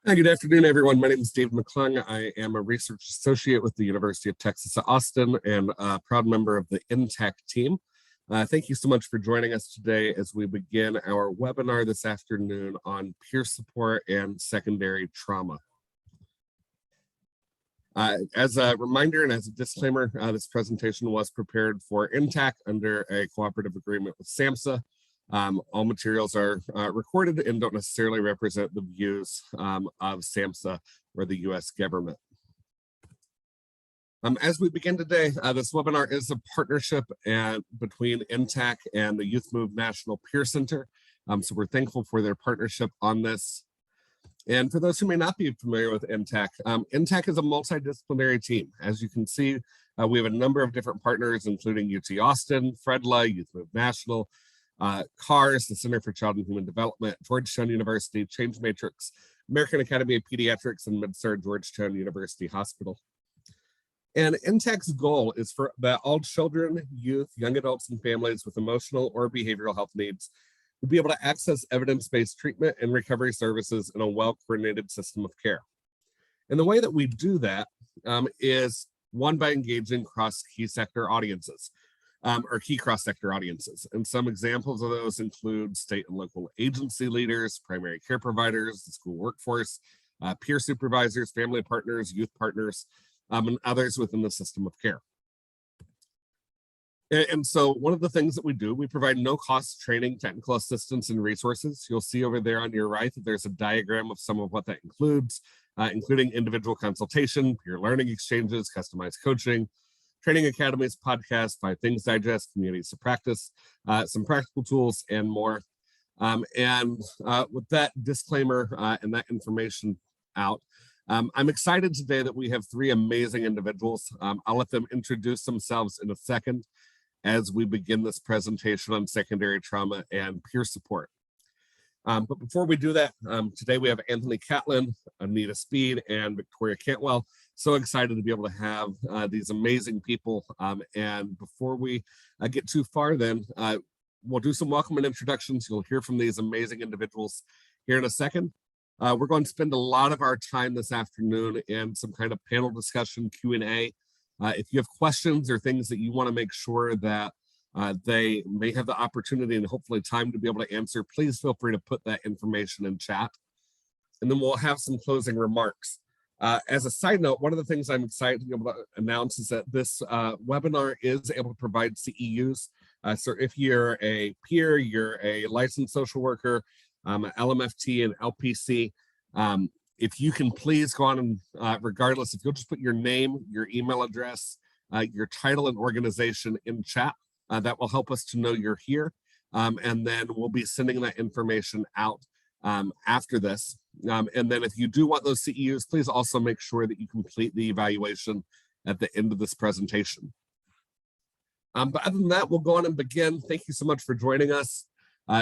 Hi, good afternoon, everyone. My name is David McClung. I am a research associate with the University of Texas at Austin and a proud member of the InTech team. Thank you so much for joining us today as we begin our webinar this afternoon on peer support and secondary trauma. As a reminder and as a disclaimer, this presentation was prepared for InTech under a cooperative agreement with SAMHSA. All materials are recorded and don't necessarily represent the views of SAMHSA or the U.S. government. As we begin today, this webinar is a partnership between InTech and the Youth Move National Peer Center. So we're thankful for their partnership on this. And for those who may not be familiar with InTech, InTech is a multidisciplinary team. As you can see, we have a number of different partners, including UT Austin, Fredla, Youth Move National, CARS, the Center for Child and Human Development, Georgetown University, Change Matrix, American Academy of Pediatrics, and MedStar Georgetown University Hospital. And InTech's goal is for that all children, youth, young adults, and families with emotional or behavioral health needs to be able to access evidence-based treatment and recovery services in a well-coordinated system of care. And the way that we do that is one, by engaging key sector audiences. Or key cross-sector audiences. And some examples of those include state and local agency leaders, primary care providers, the school workforce, peer supervisors, family partners, youth partners, and others within the system of care. And so one of the things that we do, we provide no-cost training, technical assistance, and resources. You'll see over there on your right that there's a diagram of some of what that includes, including individual consultation, peer learning exchanges, customized coaching, training academies, podcasts, 5 Things Digest, communities to practice, some practical tools, and more. With that disclaimer and that information out, I'm excited today that we have 3 amazing individuals. I'll let them introduce themselves in a second as we begin this presentation on secondary trauma and peer support. But before we do that, today we have Anthony Catlin, Anita Speed, and Victoria Cantwell. So excited to be able to have these amazing people. And before we get too far then, we'll do some welcome and introductions. You'll hear from these amazing individuals here in a second. We're going to spend a lot of our time this afternoon in some kind of panel discussion, Q&A. If you have questions or things that you want to make sure that they may have the opportunity and hopefully time to be able to answer, please feel free to put that information in chat. And then we'll have some closing remarks. As a side note, one of the things I'm excited to be able to announce is that this webinar is able to provide CEUs. So if you're a peer, you're a licensed social worker, LMFT and LPC, if you can please go on and regardless, if you'll just put your name, your email address, your title and organization in chat, that will help us to know you're here. And then we'll be sending that information out after this. And then if you do want those CEUs, please also make sure that you complete the evaluation at the end of this presentation. But other than that, we'll go on and begin. Thank you so much for joining us.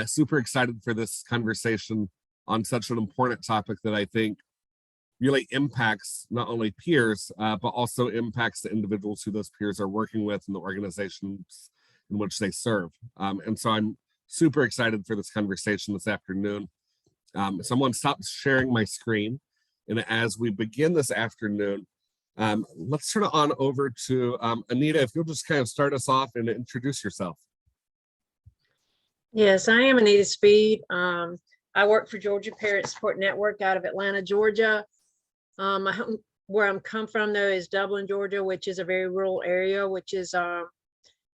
Super excited for this conversation on such an important topic that I think really impacts not only peers, but also impacts the individuals who those peers are working with and the organizations in which they serve. And so I'm super excited for this conversation this afternoon. Someone stop sharing my screen. And as we begin this afternoon, let's turn it on over to Anita, if you'll just kind of start us off and introduce yourself. Yes, I am Anita Speed. I work for Georgia Parent Support Network out of Atlanta, Georgia. Where I'm come from, though, is Dublin, Georgia, which is a very rural area, which is,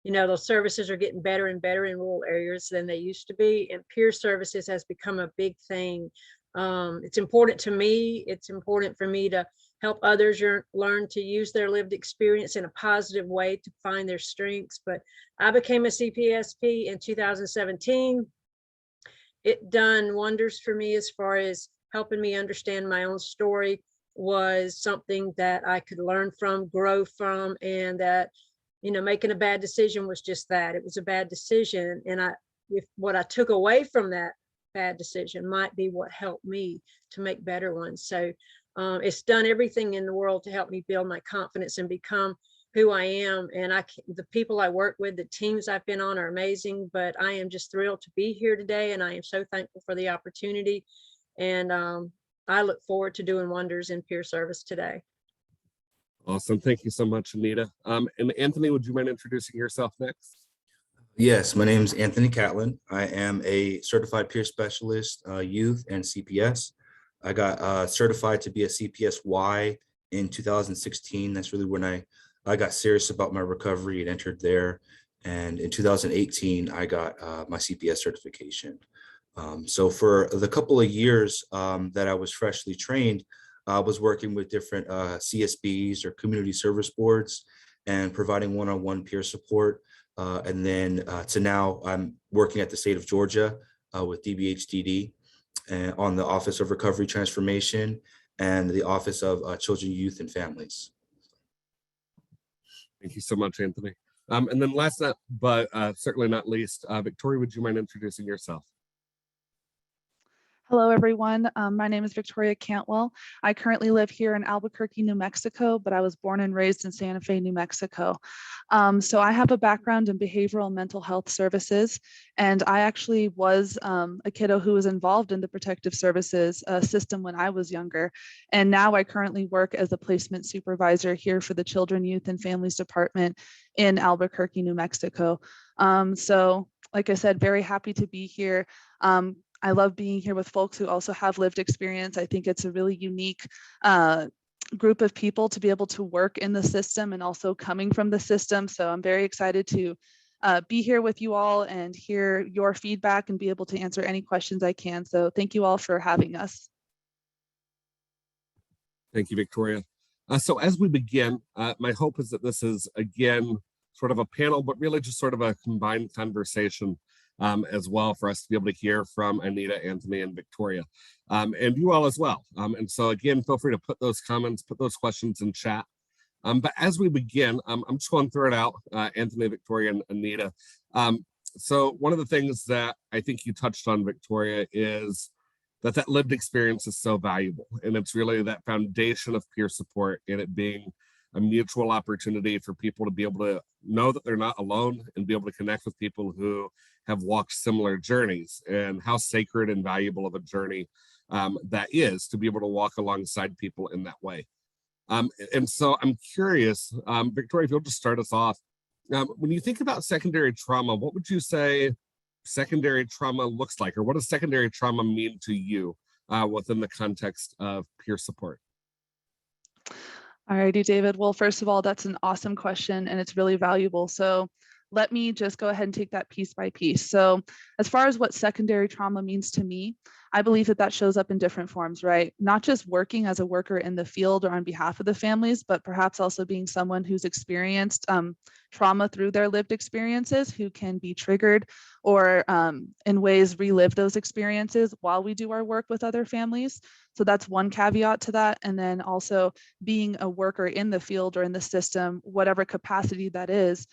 those services are getting better and better in rural areas than they used to be. And peer services has become a big thing. It's important to me. It's important for me to help others learn to use their lived experience in a positive way to find their strengths. But I became a CPSP in 2017. It done wonders for me as far as helping me understand my own story was something that I could learn from, grow from, and that, making a bad decision was just that. It was a bad decision. And if what I took away from that bad decision might be what helped me to make better ones. So it's done everything in the world to help me build my confidence and become who I am. And the people I work with, the teams I've been on are amazing, but I am just thrilled to be here today. And I am so thankful for the opportunity. And I look forward to doing wonders in peer service today. Awesome. Thank you so much, Anita. And Anthony, would you mind introducing yourself next? Yes, my name is Anthony Catlin. I am a certified peer specialist, youth and CPS. I got certified to be a CPSY in 2016. That's really when I got serious about my recovery and entered there. And in 2018, I got my CPS certification. So for the couple of years that I was freshly trained, I was working with different CSBs or community service boards and providing one-on-one peer support. And then to now, I'm working at the state of Georgia with DBHDD and on the Office of Recovery Transformation and the Office of Children, Youth, and Families. Thank you so much, Anthony. And then last but certainly not least, Victoria, would you mind introducing yourself? Hello, everyone. My name is Victoria Cantwell. I currently live here in Albuquerque, New Mexico, but I was born and raised in Santa Fe, New Mexico. So I have a background in behavioral and mental health services, and I actually was a kiddo who was involved in the protective services system when I was younger. And now I currently work as a placement supervisor here for the Children, Youth, and Families Department in Albuquerque, New Mexico. So like I said, very happy to be here. I love being here with folks who also have lived experience. I think it's a really unique group of people to be able to work in the system and also coming from the system. So I'm very excited to be here with you all and hear your feedback and be able to answer any questions I can. So thank you all for having us. Thank you, Victoria. So as we begin, my hope is that this is, again, sort of a panel, but really just sort of a combined conversation as well for us to be able to hear from Anita, Anthony, and Victoria, and you all as well. And so again, feel free to put those comments, put those questions in chat. But as we begin, I'm just going to throw it out, Anthony, Victoria, and Anita. So one of the things that I think you touched on, Victoria, is that lived experience is so valuable. And it's really that foundation of peer support and it being a mutual opportunity for people to be able to know that they're not alone and be able to connect with people who have walked similar journeys, and how sacred and valuable of a journey that is to be able to walk alongside people in that way. And so I'm curious, Victoria, if you'll just start us off, when you think about secondary trauma, what would you say secondary trauma looks like, or what does secondary trauma mean to you within the context of peer support? All righty, David. Well, first of all, that's an awesome question and it's really valuable. So let me just go ahead and take that piece by piece. So as far as what secondary trauma means to me, I believe that shows up in different forms, right? Not just working as a worker in the field or on behalf of the families, but perhaps also being someone who's experienced trauma through their lived experiences, who can be triggered or in ways relive those experiences while we do our work with other families. So that's one caveat to that. And then also being a worker in the field or in the system, whatever capacity that is,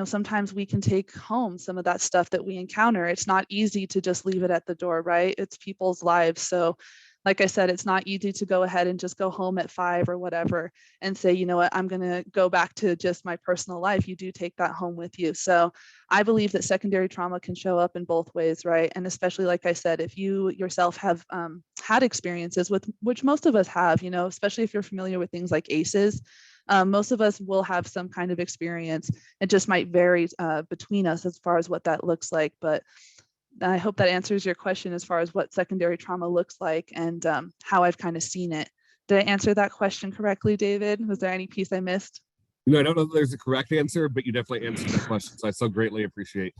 sometimes we can take home some of that stuff that we encounter. It's not easy to just leave it at the door, right? It's people's lives. So like I said, it's not easy to go ahead and just go home at 5 or whatever and say, you know what, I'm going to go back to just my personal life. You do take that home with you. So I believe that secondary trauma can show up in both ways, right? And especially, like I said, if you yourself have had experiences with, which most of us have, especially if you're familiar with things like ACEs, most of us will have some kind of experience. It just might vary between us as far as what that looks like. But I hope that answers your question as far as what secondary trauma looks like and how I've kind of seen it. Did I answer that question correctly, David? Was there any piece I missed? I don't know if there's a correct answer, but you definitely answered the question. So I so greatly appreciate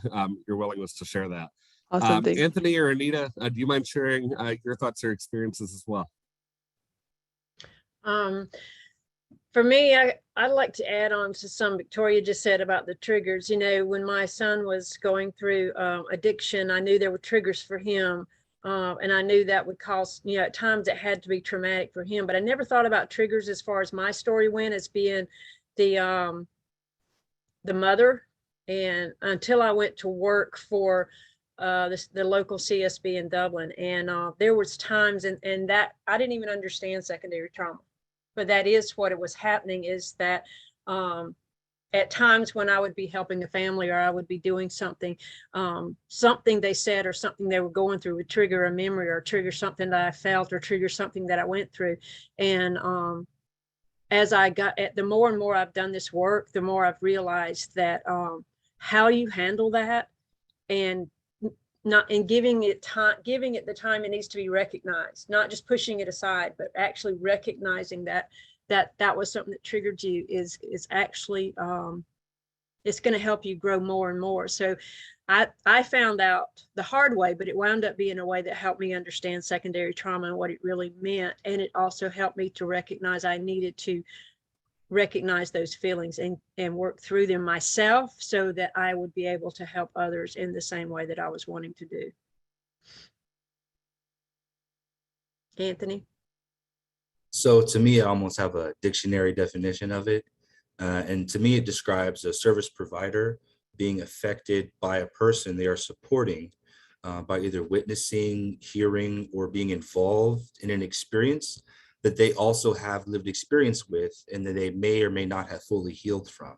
your willingness to share that. Awesome. Thanks. Anthony or Anita, do you mind sharing your thoughts or experiences as well? For me, I'd like to add on to some Victoria just said about the triggers. When my son was going through addiction, I knew there were triggers for him. And I knew that would cause, at times it had to be traumatic for him, but I never thought about triggers as far as my story went as being the mother. And until I went to work for the local CSB in Dublin. And there was times and that I didn't even understand secondary trauma. But that is what it was happening, is that at times when I would be helping a family, or I would be doing something, something they said or something they were going through would trigger a memory, or trigger something that I felt, or trigger something that I went through. And as I got at, the more and more I've done this work, the more I've realized that how you handle that, and not, and giving it the time it needs to be recognized, not just pushing it aside, but actually recognizing that that was something that triggered you is actually it's going to help you grow more and more. So I found out the hard way, but it wound up being a way that helped me understand secondary trauma and what it really meant. And it also helped me to recognize I needed to recognize those feelings and work through them myself, so that I would be able to help others in the same way that I was wanting to do. Anthony? So to me, I almost have a dictionary definition of it. And to me, it describes a service provider being affected by a person they are supporting by either witnessing, hearing, or being involved in an experience that they also have lived experience with, and that they may or may not have fully healed from.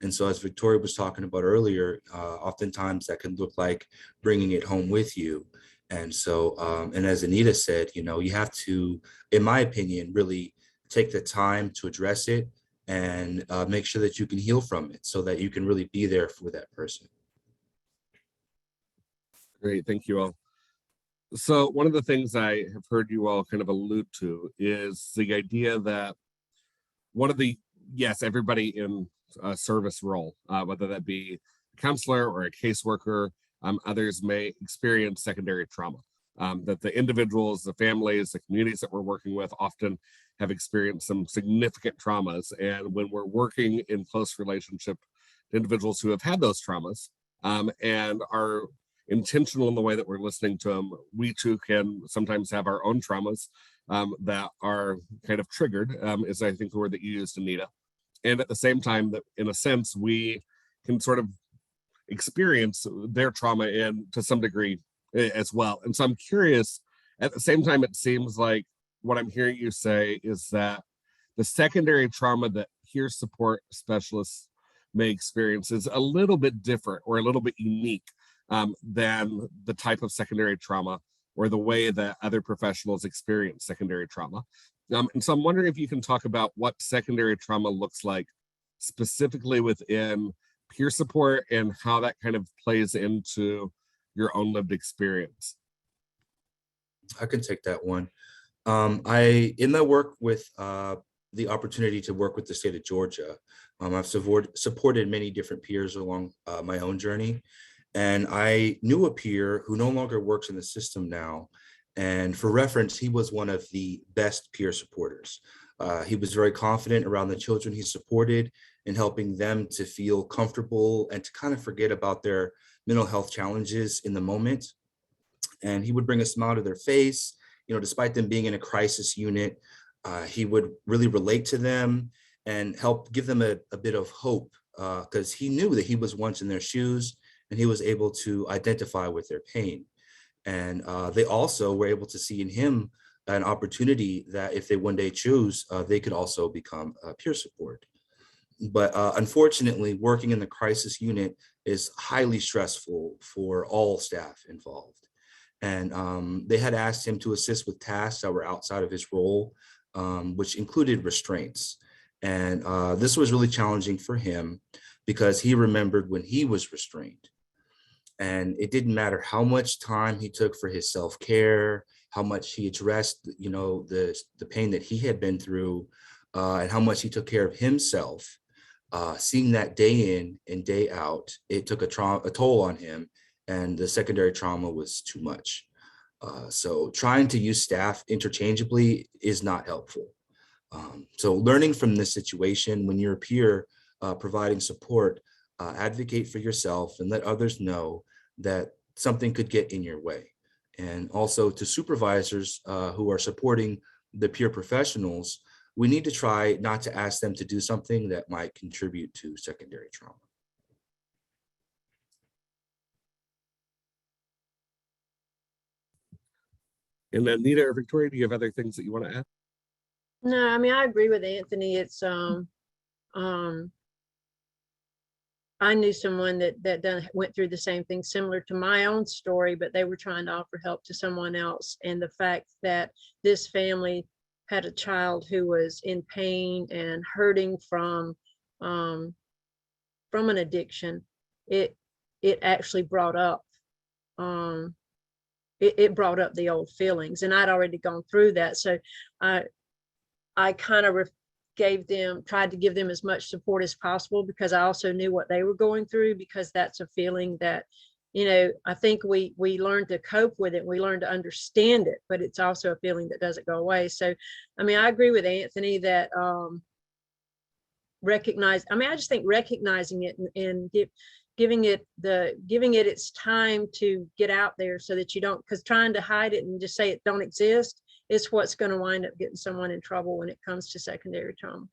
And so, as Victoria was talking about earlier, oftentimes that can look like bringing it home with you. And so, and as Anita said, you have to, in my opinion, really take the time to address it and make sure that you can heal from it, so that you can really be there for that person. Great, thank you all. So one of the things I have heard you all kind of allude to is the idea that yes, everybody in a service role, whether that be a counselor or a caseworker, others may experience secondary trauma. That the individuals, the families, the communities that we're working with often have experienced some significant traumas. And when we're working in close relationship to individuals who have had those traumas, and are intentional in the way that we're listening to them, we too can sometimes have our own traumas that are kind of triggered, is I think the word that you used, Anita. And at the same time, that in a sense, we can sort of experience their trauma in to some degree as well. And so I'm curious, at the same time, it seems like what I'm hearing you say is that the secondary trauma that peer support specialists may experience is a little bit different or a little bit unique than the type of secondary trauma or the way that other professionals experience secondary trauma. And so I'm wondering if you can talk about what secondary trauma looks like specifically within peer support and how that kind of plays into your own lived experience. I can take that one. In my work with the opportunity to work with the state of Georgia, I've supported many different peers along my own journey. And I knew a peer who no longer works in the system now. And for reference, he was one of the best peer supporters. He was very confident around the children he supported in helping them to feel comfortable and to kind of forget about their mental health challenges in the moment. And he would bring a smile to their face, despite them being in a crisis unit. He would really relate to them and help give them a bit of hope, because he knew that he was once in their shoes, and he was able to identify with their pain. And they also were able to see in him an opportunity that if they one day choose, they could also become peer support. But unfortunately, working in the crisis unit is highly stressful for all staff involved. And they had asked him to assist with tasks that were outside of his role, which included restraints. And this was really challenging for him because he remembered when he was restrained. And it didn't matter how much time he took for his self-care, how much he addressed, the pain that he had been through, and how much he took care of himself. Seeing that day in and day out, it took a toll on him, and the secondary trauma was too much. So trying to use staff interchangeably is not helpful. So learning from this situation, when you're a peer providing support, advocate for yourself and let others know that something could get in your way. And also to supervisors who are supporting the peer professionals, we need to try not to ask them to do something that might contribute to secondary trauma. And then Nita or Victoria, do you have other things that you want to add? No, I mean, I agree with Anthony. It's I knew someone that went through the same thing similar to my own story, but they were trying to offer help to someone else. And the fact that this family had a child who was in pain and hurting from an addiction, it actually brought up it brought up the old feelings, and I'd already gone through that. So I kind of tried to give them as much support as possible, because I also knew what they were going through, because that's a feeling that, I think we learn to cope with it. We learn to understand it, but it's also a feeling that doesn't go away. So, I mean, I agree with Anthony that I just think recognizing it and giving it its time to get out there, so that you don't, because trying to hide it and just say it don't exist is what's going to wind up getting someone in trouble when it comes to secondary trauma.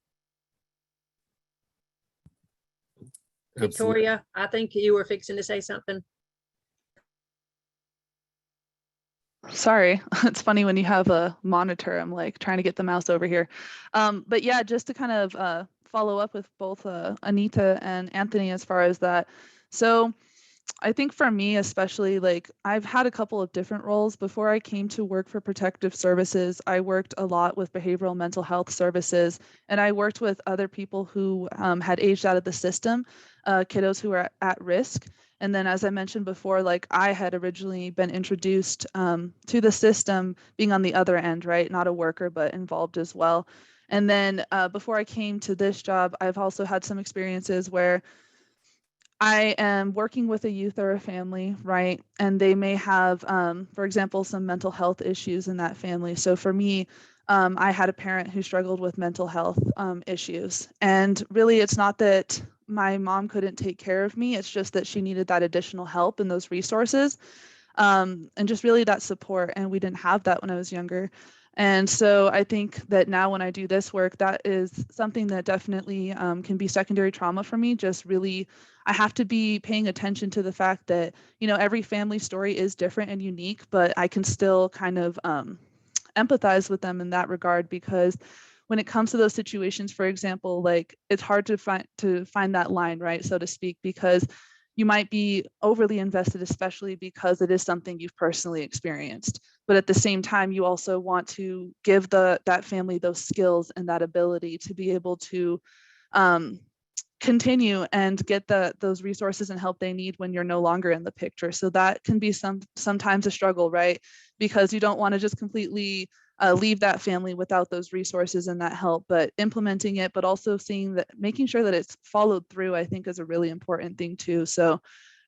Absolutely. Victoria, I think you were fixing to say something. Sorry, it's funny when you have a monitor, I'm like trying to get the mouse over here. But yeah, just to kind of follow up with both Anita and Anthony as far as that. So I think for me, especially, like, I've had a couple of different roles. Before I came to work for protective services, I worked a lot with behavioral mental health services, and I worked with other people who had aged out of the system, kiddos who were at risk. And then, as I mentioned before, like, I had originally been introduced to the system being on the other end, right? Not a worker, but involved as well. And then before I came to this job, I've also had some experiences where I am working with a youth or a family, right? And they may have, for example, some mental health issues in that family. So for me, I had a parent who struggled with mental health issues. And really, it's not that my mom couldn't take care of me. It's just that she needed that additional help and those resources, and just really that support. And we didn't have that when I was younger. And so I think that now when I do this work, that is something that definitely can be secondary trauma for me. Just really, I have to be paying attention to the fact that, every family story is different and unique, but I can still kind of empathize with them in that regard, because when it comes to those situations, for example, like, it's hard to find that line, right, so to speak, because you might be overly invested, especially because it is something you've personally experienced. But at the same time, you also want to give that family those skills and that ability to be able to continue and get those resources and help they need when you're no longer in the picture. So that can be sometimes a struggle, right? Because you don't want to just completely leave that family without those resources and that help, but implementing it, but also making sure that it's followed through, I think, is a really important thing too. So,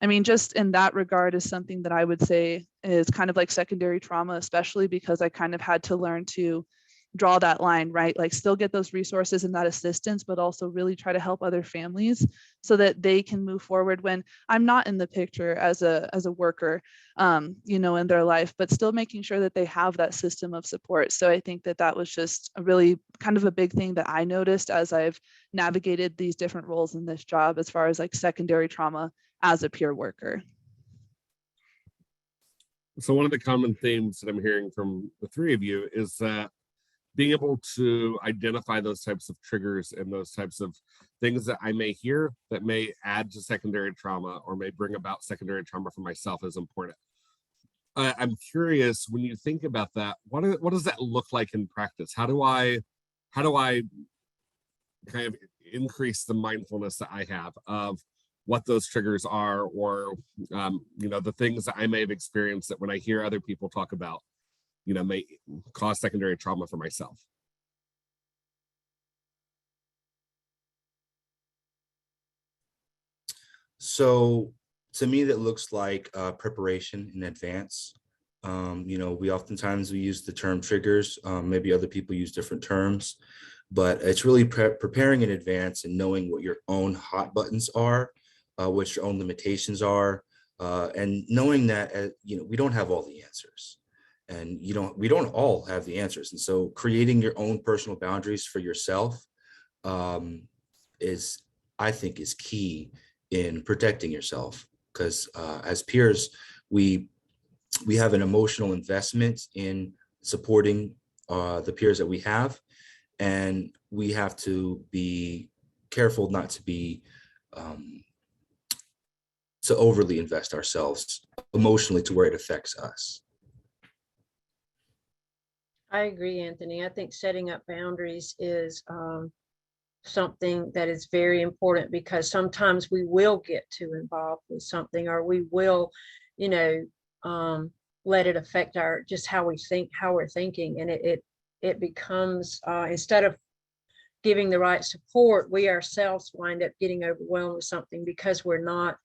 I mean, just in that regard is something that I would say is kind of like secondary trauma, especially because I kind of had to learn to draw that line, right? Like, still get those resources and that assistance, but also really try to help other families so that they can move forward when I'm not in the picture as a worker, in their life, but still making sure that they have that system of support. So I think that was just a really kind of a big thing that I noticed as I've navigated these different roles in this job, as far as like secondary trauma as a peer worker. So one of the common themes that I'm hearing from the three of you is that being able to identify those types of triggers and those types of things that I may hear that may add to secondary trauma or may bring about secondary trauma for myself is important. I'm curious, when you think about that, what does that look like in practice? How do I kind of increase the mindfulness that I have of what those triggers are, or the things that I may have experienced that when I hear other people talk about, may cause secondary trauma for myself? So to me, that looks like preparation in advance. We oftentimes use the term triggers. Maybe other people use different terms, but it's really preparing in advance and knowing what your own hot buttons are, what your own limitations are, and knowing that we don't have all the answers, and we don't all have the answers. And so creating your own personal boundaries for yourself I think is key in protecting yourself, because as peers, we have an emotional investment in supporting the peers that we have, and we have to be careful not to be to overly invest ourselves emotionally to where it affects us. I agree, Anthony. I think setting up boundaries is something that is very important, because sometimes we will get too involved with something, or we will, you know, let it affect our, just how we think, how we're thinking. And it becomes, instead of giving the right support, we ourselves wind up getting overwhelmed with something because we're not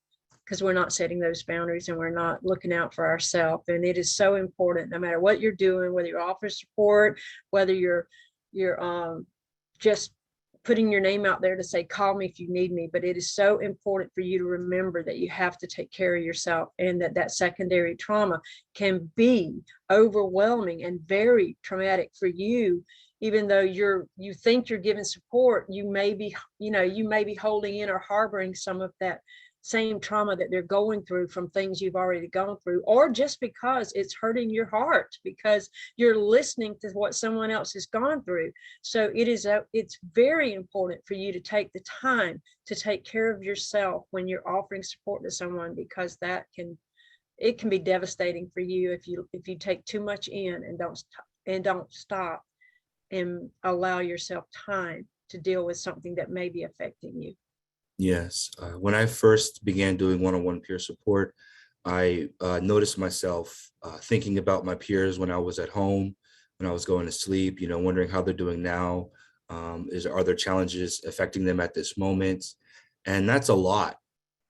setting those boundaries, and we're not looking out for ourselves. And it is so important, no matter what you're doing, whether you're offering support, whether you're just putting your name out there to say, call me if you need me. But it is so important for you to remember that you have to take care of yourself, and that secondary trauma can be overwhelming and very traumatic for you. Even though you think you're giving support, you may be holding in or harboring some of that same trauma that they're going through from things you've already gone through, or just because it's hurting your heart because you're listening to what someone else has gone through. So it's very important for you to take the time to take care of yourself when you're offering support to someone, because it can be devastating for you if you take too much in and don't stop and allow yourself time to deal with something that may be affecting you. Yes. When I first began doing one-on-one peer support, I noticed myself thinking about my peers when I was at home, when I was going to sleep, wondering how they're doing now. Are there challenges affecting them at this moment? And that's a lot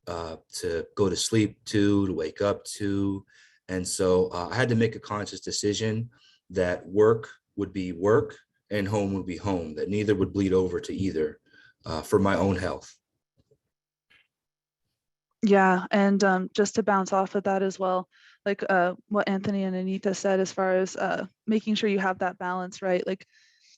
to go to sleep to wake up to. And so I had to make a conscious decision that work would be work and home would be home, that neither would bleed over to either for my own health. Yeah, and just to bounce off of that as well, like what Anthony and Anita said, as far as making sure you have that balance, right? Like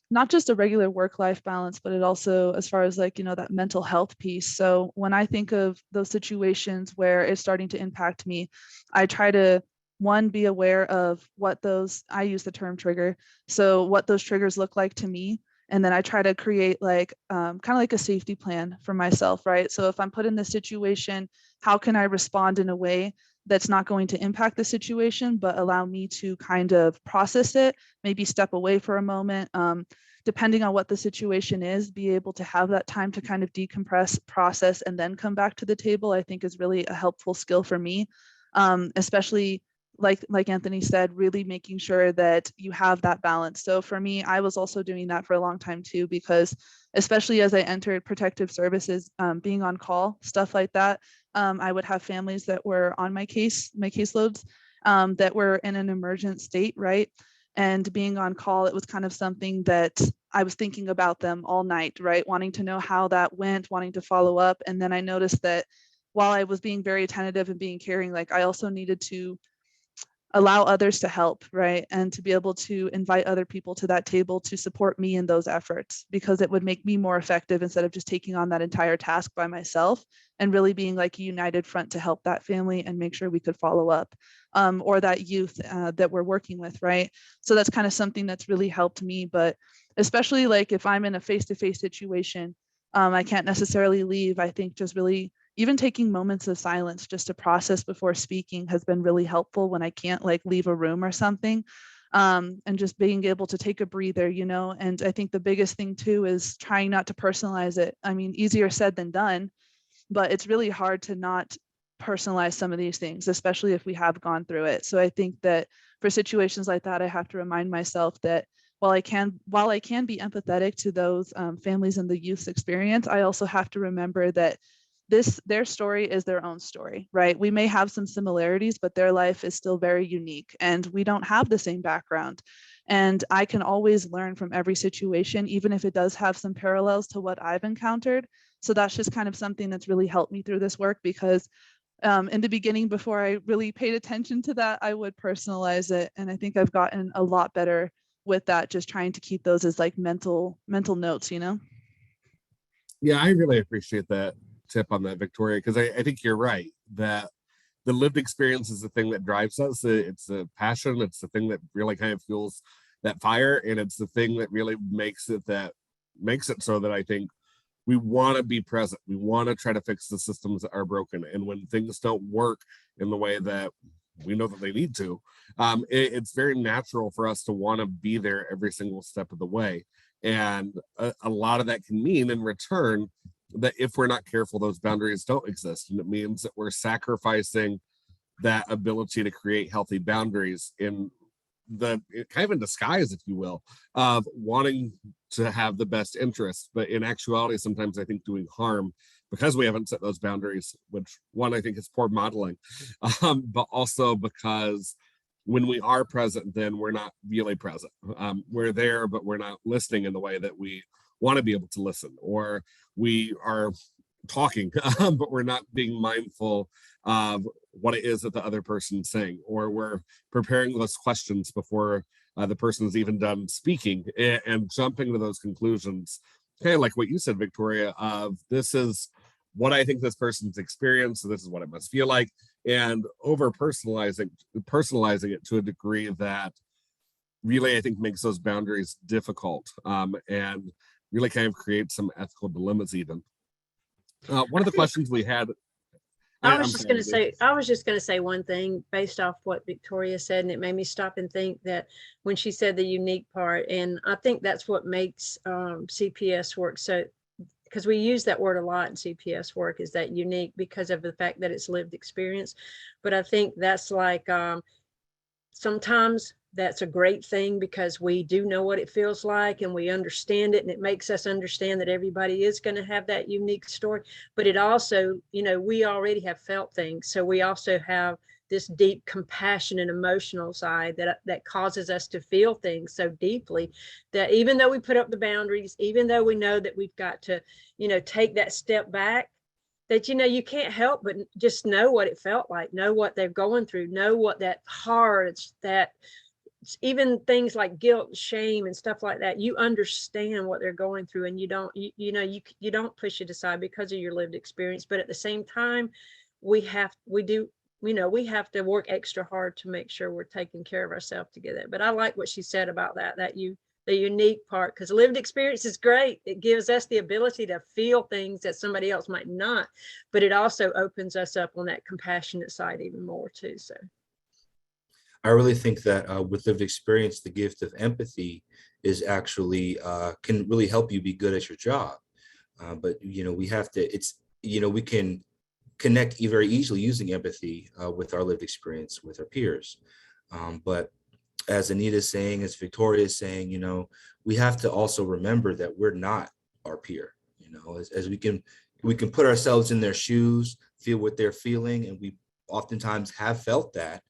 not just a regular work-life balance, but it also, as far as like, that mental health piece. So when I think of those situations where it's starting to impact me, I try to, one, be aware of what those, I use the term trigger, so what those triggers look like to me. And then I try to create like kind of like a safety plan for myself, right? So if I'm put in this situation, how can I respond in a way that's not going to impact the situation, but allow me to kind of process it, maybe step away for a moment, depending on what the situation is, be able to have that time to kind of decompress, process, and then come back to the table, I think is really a helpful skill for me, especially like Anthony said, really making sure that you have that balance. So for me, I was also doing that for a long time too, because especially as I entered protective services, being on call, stuff like that, I would have families that were on my caseloads that were in an emergent state, right? And being on call, it was kind of something that I was thinking about them all night, right? Wanting to know how that went, wanting to follow up. And then I noticed that while I was being very attentive and being caring, like I also needed to allow others to help, right? And to be able to invite other people to that table to support me in those efforts, because it would make me more effective instead of just taking on that entire task by myself, and really being like a united front to help that family and make sure we could follow up, or that youth that we're working with, right? So that's kind of something that's really helped me. But especially like if I'm in a face-to-face situation, I can't necessarily leave. I think just really even taking moments of silence just to process before speaking has been really helpful when I can't like leave a room or something, and just being able to take a breather, and I think the biggest thing too is trying not to personalize it. I mean, easier said than done, but it's really hard to not personalize some of these things, especially if we have gone through it. So I think that for situations like that, I have to remind myself that while I can be empathetic to those families and the youth's experience, I also have to remember that their story is their own story, right? We may have some similarities, but their life is still very unique, and we don't have the same background. And I can always learn from every situation, even if it does have some parallels to what I've encountered. So that's just kind of something that's really helped me through this work, because in the beginning, before I really paid attention to that, I would personalize it. And I think I've gotten a lot better with that, just trying to keep those as like mental notes, Yeah, I really appreciate that tip on that, Victoria, because I think you're right that the lived experience is the thing that drives us. It's the passion. It's the thing that really kind of fuels that fire, and it's the thing that really makes it so that I think we want to be present. We want to try to fix the systems that are broken. And when things don't work in the way that we know that they need to, it's very natural for us to want to be there every single step of the way. And a lot of that can mean in return that if we're not careful, those boundaries don't exist. And it means that we're sacrificing that ability to create healthy boundaries in the kind of in disguise, if you will, of wanting to have the best interest. But in actuality, sometimes I think doing harm because we haven't set those boundaries, which one, I think is poor modeling, but also because when we are present, then we're not really present. We're there, but we're not listening in the way that we want to be able to listen, or we are talking, but we're not being mindful of what it is that the other person's saying, or we're preparing those questions before the person's even done speaking and jumping to those conclusions, kind of like what you said, Victoria, of this is what I think this person's experienced, so this is what it must feel like, and over personalizing it to a degree that really I think makes those boundaries difficult, and really kind of creates some ethical dilemmas even. One of the questions we had, I was just going to say one thing based off what Victoria said, and it made me stop and think that when she said the unique part, and I think that's what makes CPS work so, because we use that word a lot in CPS work, is that unique because of the fact that it's lived experience. But I think that's like sometimes that's a great thing because we do know what it feels like and we understand it, and it makes us understand that everybody is going to have that unique story. But it also, you know, we already have felt things, so we also have this deep compassion and emotional side that causes us to feel things so deeply that even though we put up the boundaries, even though we know that we've got to, you know, take that step back, that, you know, you can't help but just know what it felt like, know what they're going through, know what that hard, that even things like guilt, shame, and stuff like that, you understand what they're going through, and you don't, you don't push it aside because of your lived experience. But at the same time, we have to work extra hard to make sure we're taking care of ourselves to get that. But I like what she said about the unique part, because lived experience is great. It gives us the ability to feel things that somebody else might not, but it also opens us up on that compassionate side even more too. So I really think that with lived experience, the gift of empathy is actually can really help you be good at your job. But, you know, we have to, we can connect very easily using empathy with our lived experience with our peers. But as Anita's saying, as Victoria is saying, you know, we have to also remember that we're not our peer, you know, as we can put ourselves in their shoes, feel what they're feeling. And we oftentimes have felt that.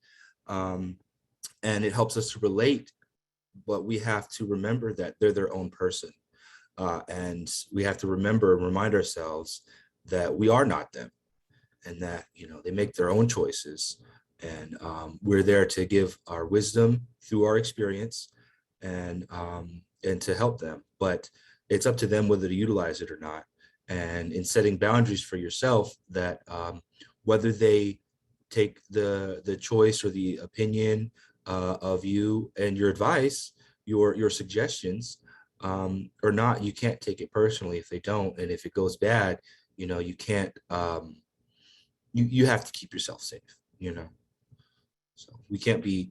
And it helps us to relate, but we have to remember that they're their own person. And we have to remember and remind ourselves that we are not them, and that, you know, they make their own choices. And we're there to give our wisdom through our experience and to help them. But it's up to them whether to utilize it or not. And in setting boundaries for yourself, that whether they take the choice or the opinion of you and your advice, your suggestions, or not, you can't take it personally if they don't. And if it goes bad, you know, you can't, you have to keep yourself safe, you know. So we can't be,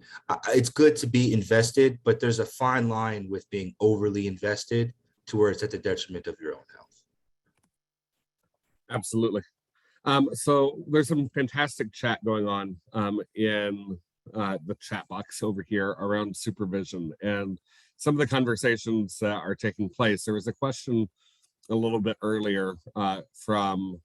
it's good to be invested, but there's a fine line with being overly invested to where it's at the detriment of your own health. Absolutely. So there's some fantastic chat going on in the chat box over here around supervision and some of the conversations that are taking place. There was a question a little bit earlier from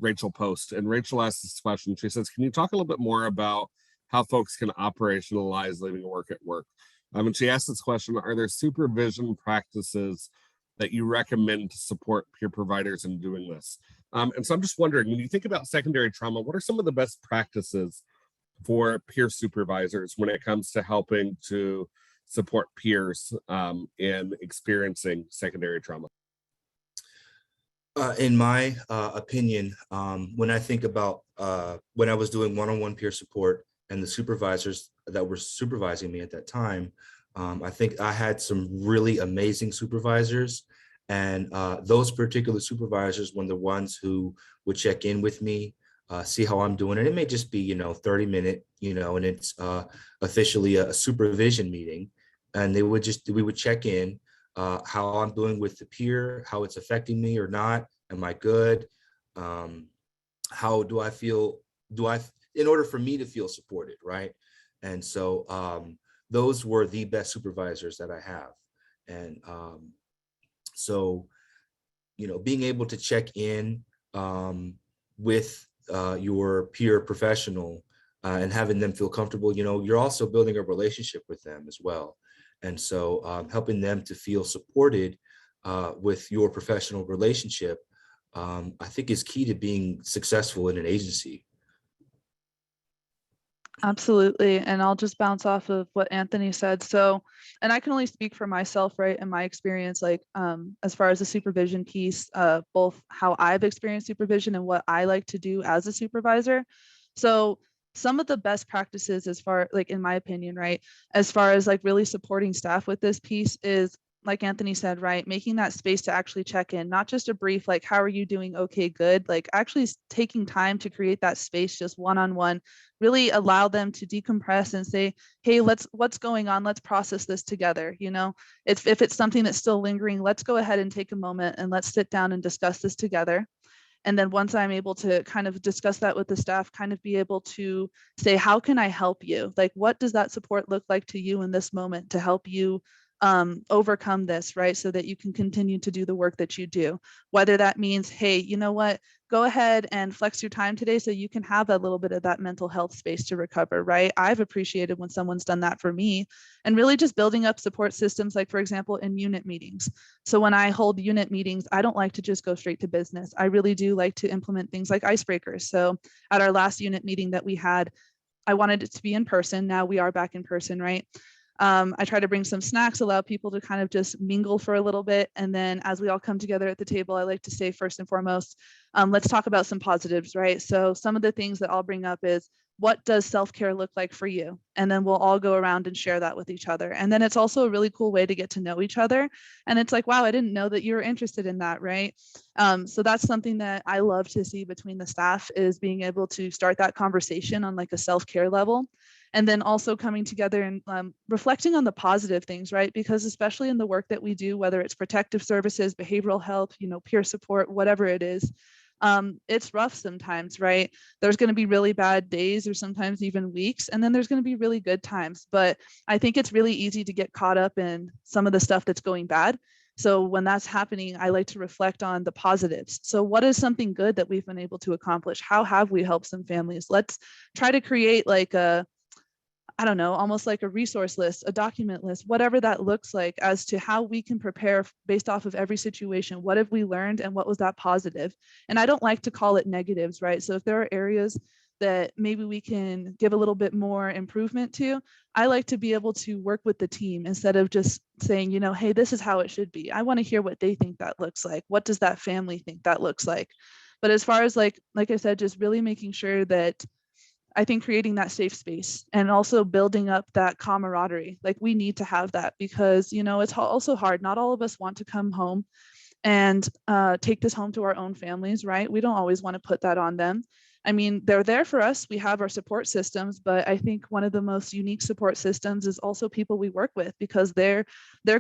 Rachel Post, and Rachel asked this question. She says, can you talk a little bit more about how folks can operationalize leaving work at work? And she asked this question, are there supervision practices that you recommend to support peer providers in doing this? And so I'm just wondering, when you think about secondary trauma, what are some of the best practices for peer supervisors when it comes to helping to support peers in experiencing secondary trauma? In my opinion, when I think about when I was doing one-on-one peer support and the supervisors that were supervising me at that time, I think I had some really amazing supervisors, And those particular supervisors were the ones who would check in with me, see how I'm doing. And it may just be, 30-minute, and it's officially a supervision meeting. And we would check in how I'm doing with the peer, how it's affecting me or not. Am I good? How do I feel? In order for me to feel supported, right? And so those were the best supervisors that I have. And so, being able to check in with your peer professional and having them feel comfortable, you're also building a relationship with them as well. And so helping them to feel supported with your professional relationship, I think is key to being successful in an agency. Absolutely. And I'll just bounce off of what Anthony said. So, and I can only speak for myself, right? In my experience, like as far as the supervision piece, both how I've experienced supervision and what I like to do as a supervisor. So some of the best practices as far, like in my opinion, right, as far as like really supporting staff with this piece is, like Anthony said, right, making that space to actually check in, not just a brief, like, how are you doing? Okay, good. Like actually taking time to create that space, just one-on-one, really allow them to decompress and say, hey, what's going on? Let's process this together. If it's something that's still lingering, let's go ahead and take a moment and let's sit down and discuss this together. And then once I'm able to kind of discuss that with the staff, kind of be able to say, how can I help you? Like, what does that support look like to you in this moment to help you overcome this, right? So that you can continue to do the work that you do. Whether that means, hey, you know what, go ahead and flex your time today so you can have a little bit of that mental health space to recover, right? I've appreciated when someone's done that for me, and really just building up support systems, like for example, in unit meetings. So when I hold unit meetings, I don't like to just go straight to business. I really do like to implement things like icebreakers. So at our last unit meeting that we had, I wanted it to be in person. Now we are back in person, right? I try to bring some snacks, allow people to kind of just mingle for a little bit. And then as we all come together at the table, I like to say first and foremost, let's talk about some positives, right? So some of the things that I'll bring up is, what does self-care look like for you? And then we'll all go around and share that with each other. And then it's also a really cool way to get to know each other. And it's like, wow, I didn't know that you were interested in that, right? So that's something that I love to see between the staff, is being able to start that conversation on like a self-care level. And then also coming together and reflecting on the positive things, right? Because especially in the work that we do, whether it's protective services, behavioral health, peer support, whatever it is, it's rough sometimes, right? There's going to be really bad days or sometimes even weeks, and then there's going to be really good times. But I think it's really easy to get caught up in some of the stuff that's going bad. So when that's happening, I like to reflect on the positives. So what is something good that we've been able to accomplish? How have we helped some families? Let's try to create like I don't know, almost like a resource list, a document list, whatever that looks like, as to how we can prepare based off of every situation. What have we learned and what was that positive? And I don't like to call it negatives, right? So if there are areas that maybe we can give a little bit more improvement to, I like to be able to work with the team instead of just saying, hey, this is how it should be. I want to hear what they think that looks like. What does that family think that looks like? But as far as like I said, just really making sure that I think creating that safe space and also building up that camaraderie, like we need to have that, because, it's also hard. Not all of us want to come home and take this home to our own families, right? We don't always want to put that on them. I mean, they're there for us. We have our support systems, but I think one of the most unique support systems is also people we work with, because they're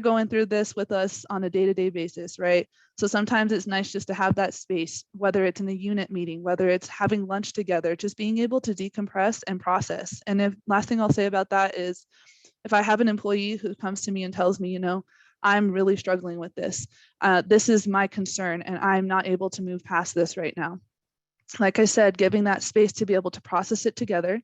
going through this with us on a day-to-day basis, right? So sometimes it's nice just to have that space, whether it's in a unit meeting, whether it's having lunch together, just being able to decompress and process. And if last thing I'll say about that is, if I have an employee who comes to me and tells me, I'm really struggling with this, this is my concern, and I'm not able to move past this right now. Like I said, giving that space to be able to process it together,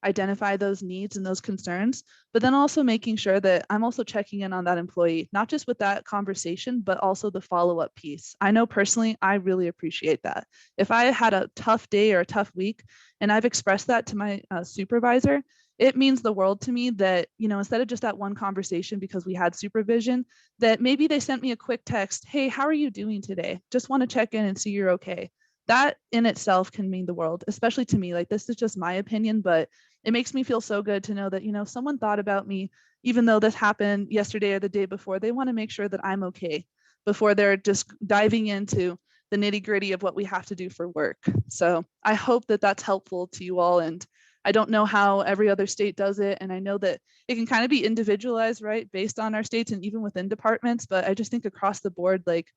identify those needs and those concerns, but then also making sure that I'm also checking in on that employee, not just with that conversation, but also the follow-up piece. I know personally, I really appreciate that. If I had a tough day or a tough week and I've expressed that to my supervisor, it means the world to me that, instead of just that one conversation because we had supervision, that maybe they sent me a quick text, hey, how are you doing today? Just want to check in and see you're okay. That in itself can mean the world, especially to me. Like, this is just my opinion, but it makes me feel so good to know that, someone thought about me, even though this happened yesterday or the day before. They want to make sure that I'm okay. before they're just diving into the nitty gritty of what we have to do for work. So I hope that that's helpful to you all. And I don't know how every other state does it. And I know that it can kind of be individualized, right, based on our states and even within departments. But I just think across the board, like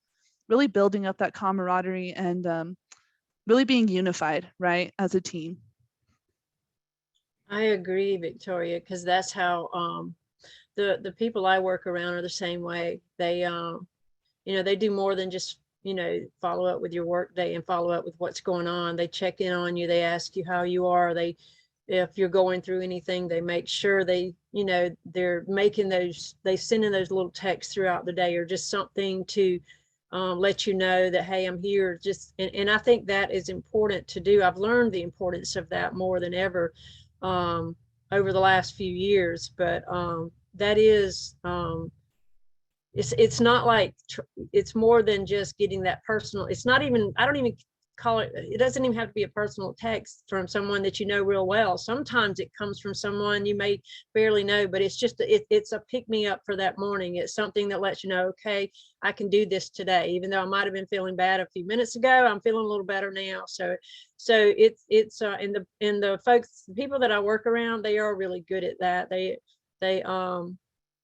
really building up that camaraderie and really being unified, right, as a team. I agree, Victoria, because that's how the people I work around are the same way. They they do more than just follow up with your work day and follow up with what's going on. They check in on you. They ask you how you are. If you're going through anything, they make sure they're making they send in those little texts throughout the day, or just something to let you know that, hey, I'm here. And I think that is important to do. I've learned the importance of that more than ever over the last few years. But that is it's not like it's more than just getting that personal. It's not even, I don't even call it, it doesn't even have to be a personal text from someone that you know real well. Sometimes it comes from someone you may barely know, but it's just it's a pick me up for that morning. It's something that lets you know, okay, I can do this today, even though I might have been feeling bad a few minutes ago. I'm feeling a little better now. So it's and the folks, the people that I work around, they are really good at that.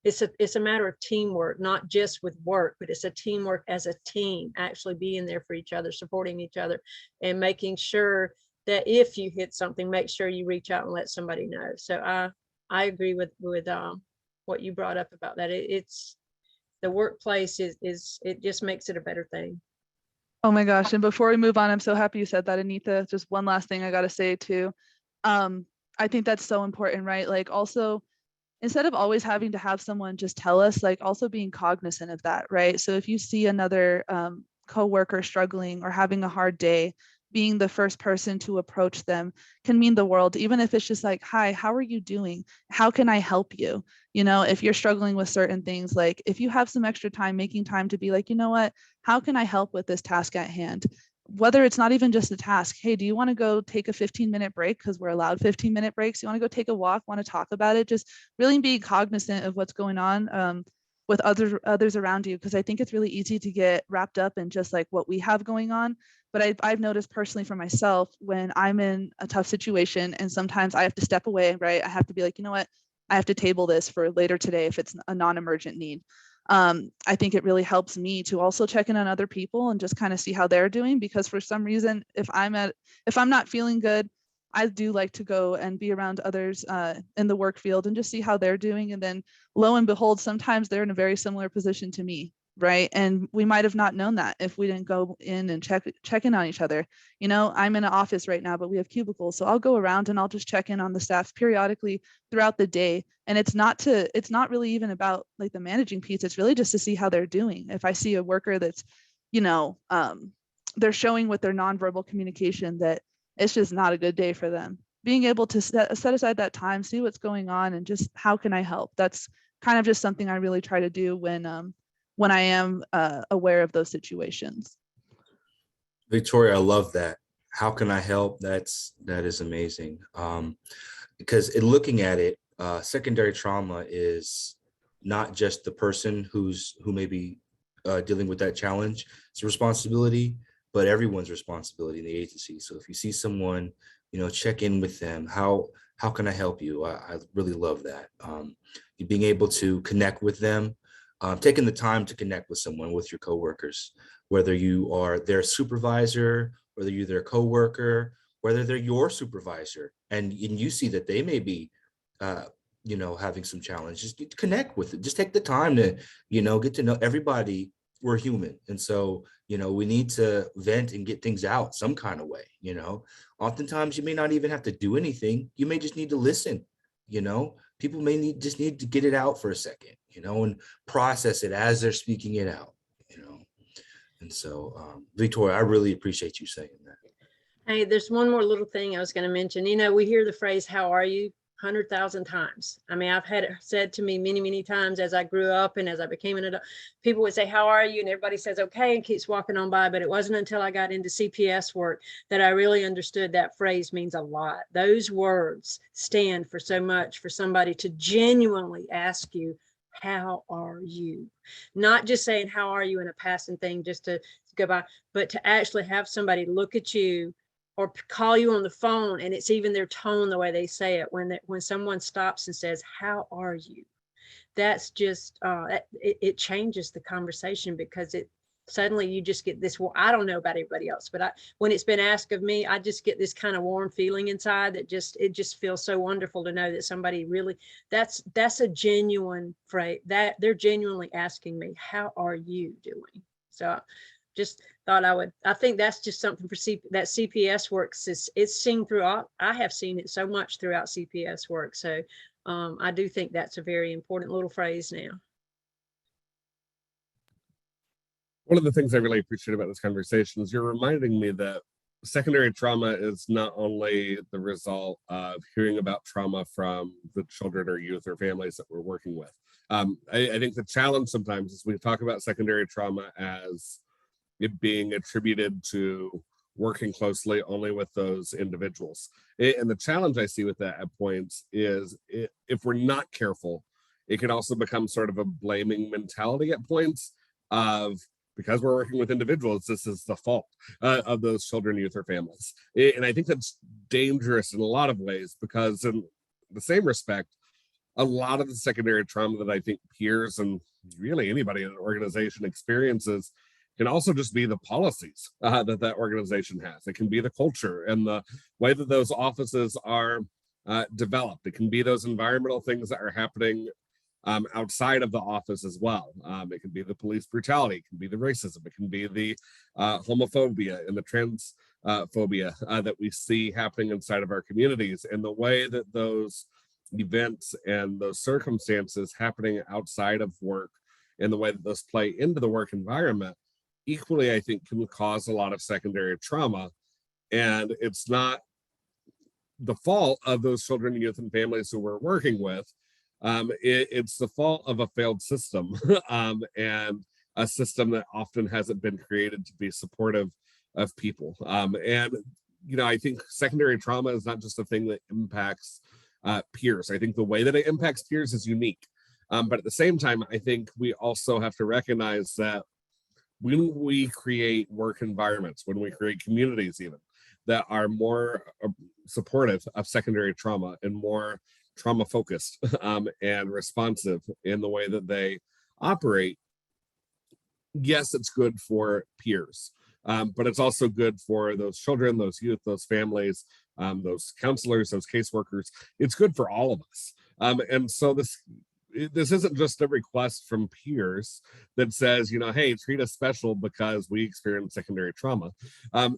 It's a matter of teamwork, not just with work, but it's a teamwork as a team, actually being there for each other, supporting each other, and making sure that if you hit something, make sure you reach out and let somebody know. So I agree with what you brought up about that. It's the workplace is it just makes it a better thing. Oh my gosh. And before we move on, I'm so happy you said that, Anita. Just one last thing I got to say too. I think that's so important, right? Like also, instead of always having to have someone just tell us, like also being cognizant of that, right? So if you see another coworker struggling or having a hard day, being the first person to approach them can mean the world, even if it's just like, hi, how are you doing? How can I help you? If you're struggling with certain things, like if you have some extra time, making time to be like, you know what, how can I help with this task at hand? Whether it's not even just a task. Hey, do you want to go take a 15-minute break? Because we're allowed 15-minute breaks. You want to go take a walk, want to talk about it? Just really being cognizant of what's going on with others around you. Because I think it's really easy to get wrapped up in just like what we have going on. But I've noticed personally for myself, when I'm in a tough situation and sometimes I have to step away, right? I have to be like, you know what? I have to table this for later today if it's a non-emergent need. I think it really helps me to also check in on other people and just kind of see how they're doing, because for some reason, if I'm not feeling good, I do like to go and be around others in the work field and just see how they're doing. And then lo and behold, sometimes they're in a very similar position to me, right? And we might have not known that if we didn't go in and check in on each other. I'm in an office right now, but we have cubicles. So I'll go around and I'll just check in on the staff periodically throughout the day. And it's not really even about like the managing piece. It's really just to see how they're doing. If I see a worker that's, they're showing with their nonverbal communication that it's just not a good day for them, being able to set aside that time, see what's going on, and just how can I help? That's kind of just something I really try to do when I am aware of those situations. Victoria, I love that. How can I help? That is amazing. Because in looking at it, secondary trauma is not just the person who may be dealing with that challenge. It's a responsibility, but everyone's responsibility in the agency. So if you see someone, check in with them. How can I help you? I really love that. You being able to connect with them, taking the time to connect with someone, with your coworkers, whether you are their supervisor, whether you're their coworker, whether they're your supervisor, and you see that they may be, having some challenges. Just connect with it. Just take the time to, get to know everybody. We're human, and so we need to vent and get things out some kind of way. Oftentimes you may not even have to do anything. You may just need to listen. People may just need to get it out for a second, and process it as they're speaking it out, And so, Victoria, I really appreciate you saying that. Hey, there's one more little thing I was going to mention. We hear the phrase, how are you? 100,000 times. I mean, I've had it said to me many, many times as I grew up and as I became an adult. People would say, how are you? And everybody says, okay, and keeps walking on by. But it wasn't until I got into CPS work that I really understood that phrase means a lot. Those words stand for so much for somebody to genuinely ask you, how are you? Not just saying, how are you in a passing thing just to go by, but to actually have somebody look at you or call you on the phone, and it's even their tone, the way they say it, when someone stops and says, how are you? That's just, it changes the conversation, because it suddenly you just get this, well, I don't know about everybody else, but when it's been asked of me, I just get this kind of warm feeling inside that it just feels so wonderful to know that somebody really, that's a genuine phrase, that they're genuinely asking me, how are you doing? So just thought I think that's just something for that CPS works. It's seen throughout. I have seen it so much throughout CPS work. So I do think that's a very important little phrase now. One of the things I really appreciate about this conversation is you're reminding me that secondary trauma is not only the result of hearing about trauma from the children or youth or families that we're working with. I think the challenge sometimes is we talk about secondary trauma as it being attributed to working closely only with those individuals. And the challenge I see with that at points is if we're not careful, it can also become sort of a blaming mentality at points of, because we're working with individuals, this is the fault of those children, youth, or families. And I think that's dangerous in a lot of ways, because in the same respect, a lot of the secondary trauma that I think peers and really anybody in an organization experiences can also just be the policies that organization has. It can be the culture and the way that those offices are developed. It can be those environmental things that are happening outside of the office as well. It can be the police brutality, it can be the racism, it can be the homophobia and the transphobia that we see happening inside of our communities, and the way that those events and those circumstances happening outside of work and the way that those play into the work environment equally, I think, can cause a lot of secondary trauma. And it's not the fault of those children, youth, and families who we're working with. It's the fault of a failed system and a system that often hasn't been created to be supportive of people. And, you know, I think secondary trauma is not just a thing that impacts peers. I think the way that it impacts peers is unique. But at the same time, I think we also have to recognize that when we create work environments, when we create communities even that are more supportive of secondary trauma and more trauma focused and responsive in the way that they operate, yes, it's good for peers, but it's also good for those children, those youth, those families, those counselors, those caseworkers. It's good for all of us. And so this isn't just a request from peers that says, you know, hey, treat us special because we experience secondary trauma.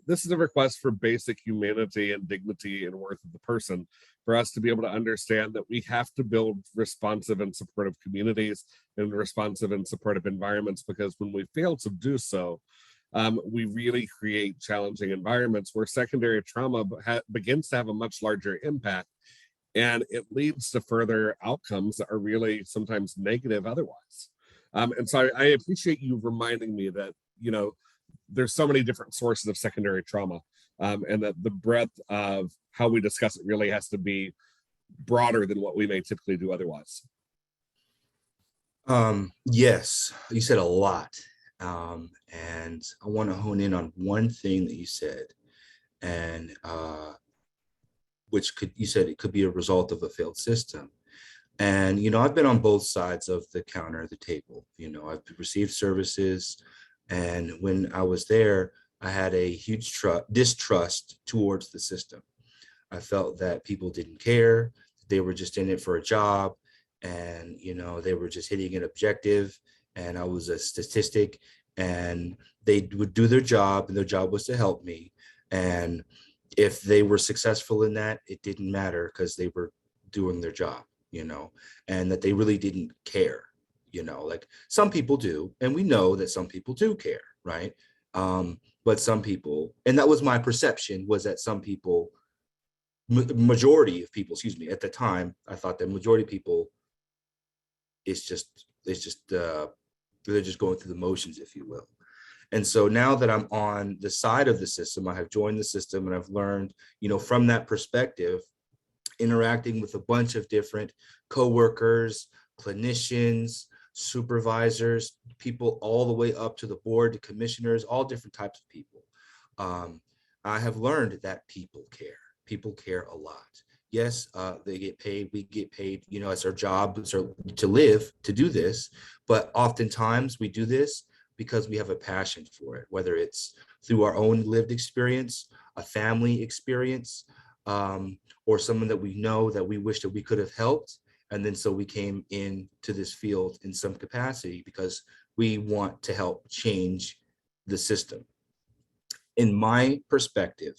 This is a request for basic humanity and dignity and worth of the person, for us to be able to understand that we have to build responsive and supportive communities and responsive and supportive environments, because when we fail to do so, we really create challenging environments where secondary trauma begins to have a much larger impact. And it leads to further outcomes that are really sometimes negative otherwise. And so I appreciate you reminding me that, you know, there's so many different sources of secondary trauma, and that the breadth of how we discuss it really has to be broader than what we may typically do otherwise. Yes, you said a lot. And I want to hone in on one thing that you said, and you said it could be a result of a failed system. And, you know, I've been on both sides of the counter, the table. You know, I've received services, and when I was there, I had a huge distrust towards the system. I felt that people didn't care. They were just in it for a job, and, you know, they were just hitting an objective, and I was a statistic, and they would do their job, and their job was to help me. And if they were successful in that, it didn't matter, because they were doing their job, you know, and that they really didn't care, you know, like some people do. And we know that some people do care, right? But some people, and that was my perception, was that some people, majority of people, excuse me, at the time, I thought that majority of people, they're just going through the motions, if you will. And so now that I'm on the side of the system, I have joined the system, and I've learned, you know, from that perspective, interacting with a bunch of different coworkers, clinicians, supervisors, people all the way up to the board, to commissioners, all different types of people. I have learned that people care. People care a lot. Yes, they get paid, we get paid, you know, it's our job to live, to do this, but oftentimes we do this because we have a passion for it, whether it's through our own lived experience, a family experience, or someone that we know that we wish that we could have helped. And then so we came into this field in some capacity because we want to help change the system. In my perspective,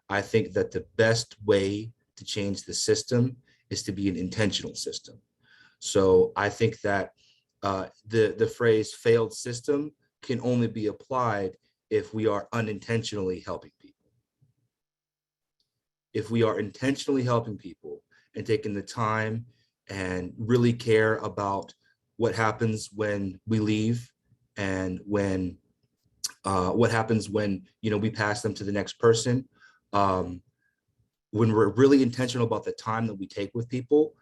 I think that the best way to change the system is to be an intentional system. So I think that the phrase failed system can only be applied if we are unintentionally helping people. If we are intentionally helping people and taking the time and really care about what happens when we leave and when what happens when, you know, we pass them to the next person. When we're really intentional about the time that we take with people,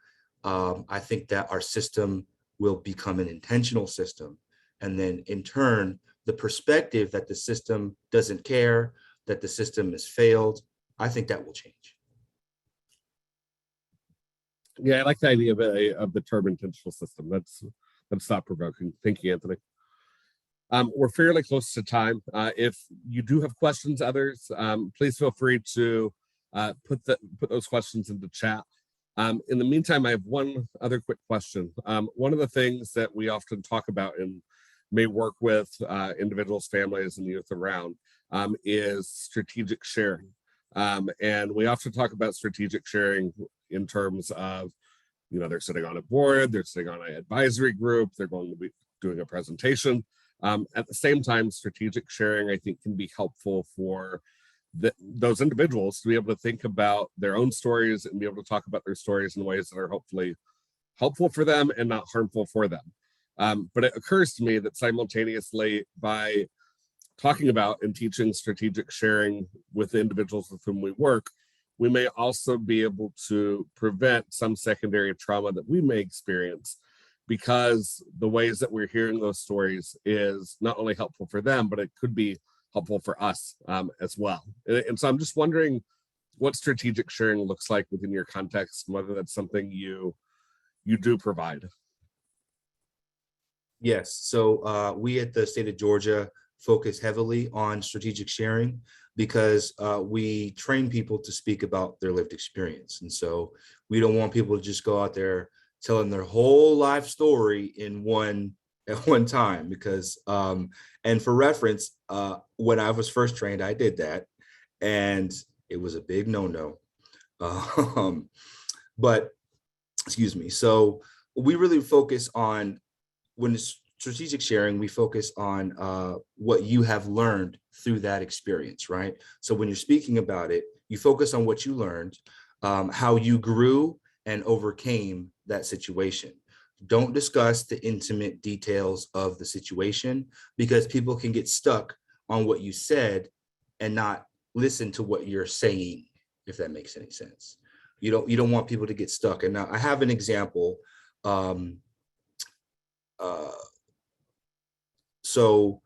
I think that our system will become an intentional system. And then in turn, the perspective that the system doesn't care, that the system has failed, I think that will change. Yeah, I like the idea of the term intentional system. That's thought-provoking. Thank you, Anthony. We're fairly close to time. If you do have questions, others, please feel free to put those questions into chat. In the meantime, I have one other quick question. One of the things that we often talk about and may work with individuals, families, and youth around is strategic sharing. And we often talk about strategic sharing in terms of, you know, they're sitting on a board, they're sitting on an advisory group, they're going to be doing a presentation. At the same time, strategic sharing, I think, can be helpful for those individuals to be able to think about their own stories and be able to talk about their stories in ways that are hopefully helpful for them and not harmful for them. But it occurs to me that simultaneously, by talking about and teaching strategic sharing with the individuals with whom we work, we may also be able to prevent some secondary trauma that we may experience, because the ways that we're hearing those stories is not only helpful for them, but it could be helpful for us as well. And so I'm just wondering what strategic sharing looks like within your context, and whether that's something you do provide. Yes, so we at the state of Georgia focus heavily on strategic sharing because we train people to speak about their lived experience. And so we don't want people to just go out there telling their whole life story at one time, because and for reference, when I was first trained, I did that, and it was a big no-no. But excuse me. So we really focus on, when it's strategic sharing, we focus on what you have learned through that experience, right? So when you're speaking about it, you focus on what you learned, how you grew and overcame that situation. Don't discuss the intimate details of the situation, because people can get stuck on what you said and not listen to what you're saying, if that makes any sense. You don't want people to get stuck. And now I have an example. So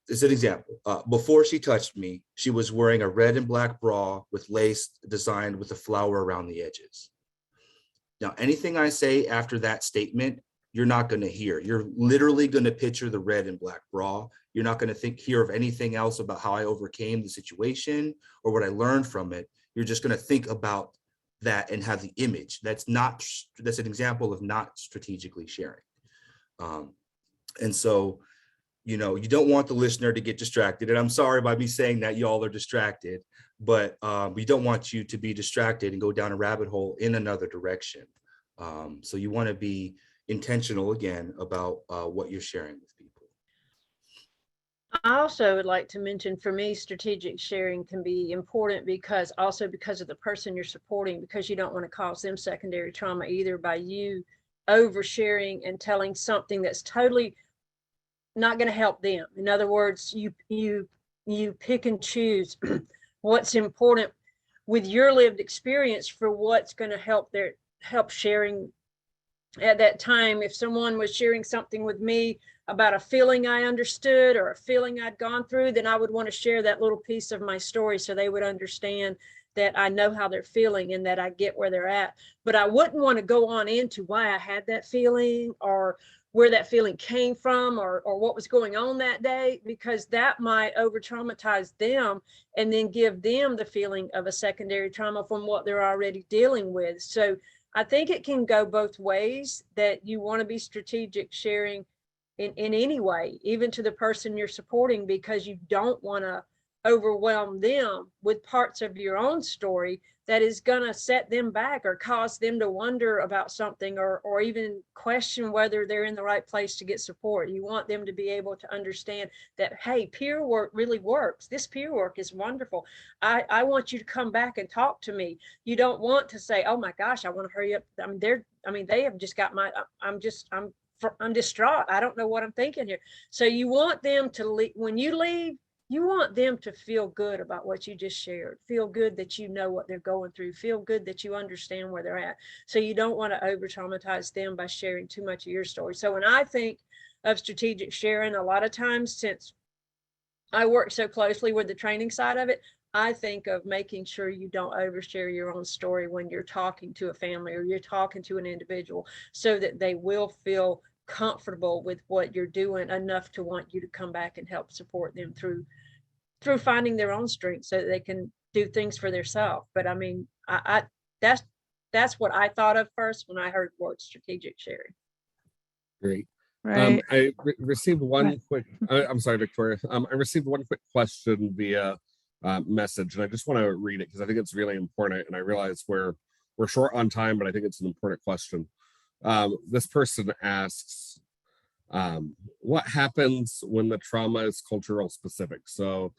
it's an example. Before she touched me, she was wearing a red and black bra with lace designed with a flower around the edges. Now, anything I say after that statement, you're not going to hear. You're literally going to picture the red and black bra. You're not going to hear of anything else about how I overcame the situation or what I learned from it. You're just going to think about that and have the image. That's an example of not strategically sharing. And so, you know, you don't want the listener to get distracted. And I'm sorry by me saying that y'all are distracted, but we don't want you to be distracted and go down a rabbit hole in another direction. So you want to be intentional again about what you're sharing with people. I also would like to mention, for me, strategic sharing can be important because of the person you're supporting, because you don't want to cause them secondary trauma either by you oversharing and telling something that's totally not going to help them. In other words, you pick and choose what's important with your lived experience for what's going to help sharing at that time, if someone was sharing something with me about a feeling I understood or a feeling I'd gone through, then I would want to share that little piece of my story so they would understand that I know how they're feeling and that I get where they're at. But I wouldn't want to go on into why I had that feeling or where that feeling came from or what was going on that day, because that might over traumatize them and then give them the feeling of a secondary trauma from what they're already dealing with. So I think it can go both ways, that you want to be strategic sharing in any way, even to the person you're supporting, because you don't want to overwhelm them with parts of your own story that is going to set them back or cause them to wonder about something or even question whether they're in the right place to get support. You want them to be able to understand that, hey, peer work really works. This peer work is wonderful. I want you to come back and talk to me. You don't want to say, oh my gosh, I want to hurry up. They have just got I'm distraught. I don't know what I'm thinking here. So you want them to leave. When you leave, you want them to feel good about what you just shared, feel good that you know what they're going through, feel good that you understand where they're at. So you don't want to over traumatize them by sharing too much of your story. So when I think of strategic sharing, a lot of times, since I work so closely with the training side of it, I think of making sure you don't overshare your own story when you're talking to a family or you're talking to an individual, so that they will feel comfortable with what you're doing enough to want you to come back and help support them through finding their own strength so that they can do things for themselves. But I mean, I that's what I thought of first when I heard the word strategic sharing. Great. Right. I received one Right. quick, I'm sorry, Victoria. I received one quick question via message, and I just want to read it because I think it's really important. And I realize we're short on time, but I think it's an important question. This person asks, what happens when the trauma is cultural specific? So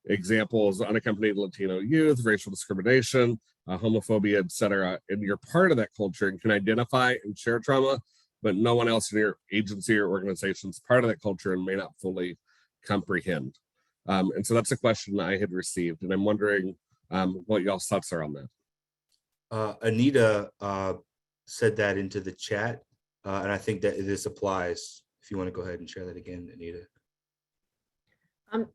examples: unaccompanied Latino youth, racial discrimination, homophobia, etc. And you're part of that culture and can identify and share trauma, but no one else in your agency or organization is part of that culture and may not fully comprehend. And so that's a question I had received, and I'm wondering what y'all's thoughts are on that. Anita said that into the chat, and I think that this applies. If you want to go ahead and share that again, Anita.